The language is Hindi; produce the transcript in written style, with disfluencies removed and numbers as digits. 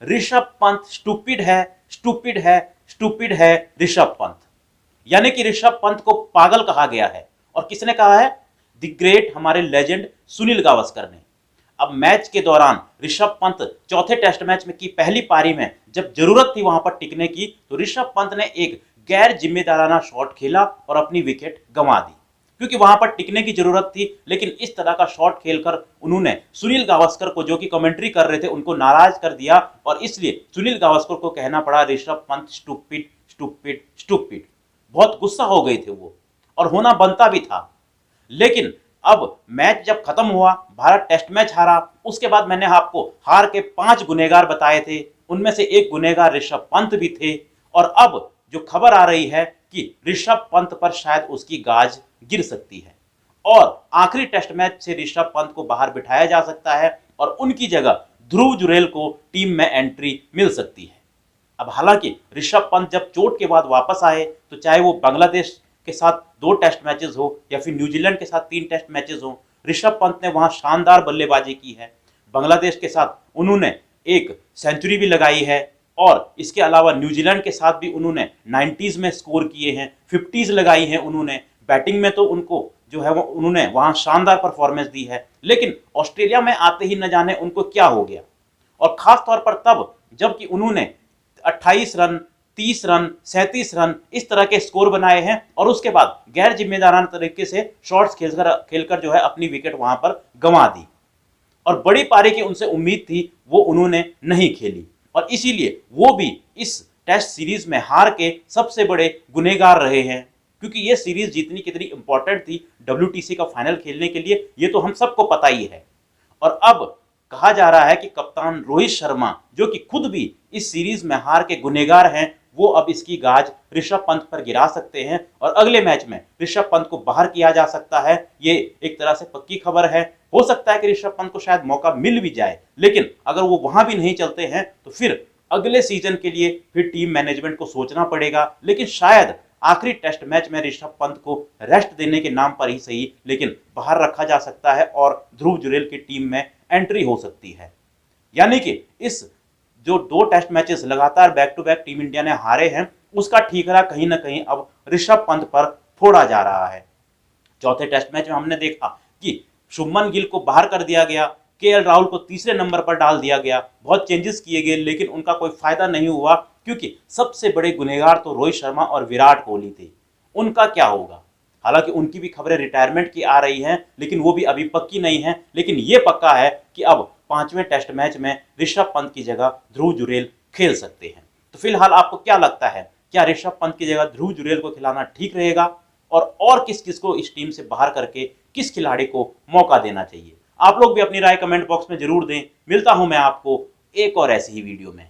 ऋषभ पंत स्टूपिड है, स्टूपिड है, स्टूपिड है ऋषभ पंत। यानी कि ऋषभ पंत को पागल कहा गया है। और किसने कहा है? द ग्रेट, हमारे लेजेंड सुनील गावस्कर ने। अब मैच के दौरान ऋषभ पंत चौथे टेस्ट मैच में की पहली पारी में जब जरूरत थी वहां पर टिकने की, तो ऋषभ पंत ने एक गैर जिम्मेदाराना शॉट खेला और अपनी विकेट गंवा दी, क्योंकि वहां पर टिकने की जरूरत थी। लेकिन इस तरह का शॉट खेलकर उन्होंने सुनील गावस्कर को, जो कि कमेंट्री कर रहे थे, उनको नाराज कर दिया और इसलिए सुनील गावस्कर को कहना पड़ा Rishabh Pant stupid, stupid, stupid. बहुत गुस्सा हो गए थे वो, और होना बनता भी था। लेकिन अब मैच जब खत्म हुआ, भारत टेस्ट मैच हारा, उसके बाद मैंने आपको हार के 5 गुनहगार बताए थे, उनमें से एक गुनहगार ऋषभ पंत भी थे। और अब जो खबर आ रही है कि ऋषभ पंत पर शायद उसकी गाज गिर सकती है और आखिरी टेस्ट मैच से ऋषभ पंत को बाहर बिठाया जा सकता है और उनकी जगह ध्रुव जुरैल को टीम में एंट्री मिल सकती है। अब हालांकि ऋषभ पंत जब चोट के बाद वापस आए, तो चाहे वो बांग्लादेश के साथ 2 टेस्ट मैचेस हो या फिर न्यूजीलैंड के साथ 3 टेस्ट मैचेस हो, ऋषभ पंत ने वहां शानदार बल्लेबाजी की है। बांग्लादेश के साथ उन्होंने एक सेंचुरी भी लगाई है और इसके अलावा न्यूजीलैंड के साथ भी उन्होंने 90s में स्कोर किए हैं, 50s लगाई हैं उन्होंने। बैटिंग में तो उनको जो है वो उन्होंने वहां शानदार परफॉर्मेंस दी है। लेकिन ऑस्ट्रेलिया में आते ही न जाने उनको क्या हो गया, और खास तौर पर तब जबकि उन्होंने 28 रन, 30 रन, 37 रन इस तरह के स्कोर बनाए हैं और उसके बाद गैर जिम्मेदाराना तरीके से शॉट्स खेलकर जो है अपनी विकेट वहां पर गंवा दी। और बड़ी पारी की उनसे उम्मीद थी, वो उन्होंने नहीं खेली और इसीलिए वो भी इस टेस्ट सीरीज में हार के सबसे बड़े गुनहगार रहे हैं। क्योंकि ये सीरीज जितनी कितनी इंपॉर्टेंट थी WTC का फाइनल खेलने के लिए, ये तो हम सबको पता ही है। और अब कहा जा रहा है कि कप्तान रोहित शर्मा, जो कि खुद भी इस सीरीज में हार के गुनहगार हैं, वो अब इसकी गाज ऋषभ पंत पर गिरा सकते हैं और अगले मैच में ऋषभ पंत को बाहर किया जा सकता है। ये एक तरह से पक्की खबर है। हो सकता है कि ऋषभ पंत को शायद मौका मिल भी जाए, लेकिन अगर वो वहां भी नहीं चलते हैं तो फिर अगले सीजन के लिए फिर टीम मैनेजमेंट को सोचना पड़ेगा। लेकिन शायद आखिरी टेस्ट मैच में ऋषभ पंत को रेस्ट देने के नाम पर ही सही, लेकिन बाहर रखा जा सकता है और ध्रुव जुरैल की टीम में एंट्री हो सकती है। यानी कि इस जो 2 टेस्ट मैचेस लगातार back to back team India ने हारे हैं, उसका ठीकरा कहीं ना कहीं अब ऋषभ पंत पर फोड़ा जा रहा है। चौथे टेस्ट मैच में हमने देखा कि शुभमन गिल को बाहर कर दिया गया, KL राहुल को तीसरे नंबर पर डाल दिया गया, बहुत चेंजेस किए गए, लेकिन उनका कोई फायदा नहीं हुआ क्योंकि सबसे बड़े गुनहगार तो रोहित शर्मा और विराट कोहली थे। उनका क्या होगा? हालांकि उनकी भी खबरें रिटायरमेंट की आ रही हैं, लेकिन वो भी अभी पक्की नहीं है। लेकिन ये पक्का है कि अब 5वें टेस्ट मैच में ऋषभ पंत की जगह ध्रुव जुरैल खेल सकते हैं। तो फिलहाल आपको क्या लगता है, क्या ऋषभ पंत की जगह ध्रुव जुरैल को खिलाना ठीक रहेगा? और किस किस को इस टीम से बाहर करके किस खिलाड़ी को मौका देना चाहिए? आप लोग भी अपनी राय कमेंट बॉक्स में जरूर दें। मिलता हूं मैं आपको एक और ऐसी ही वीडियो में।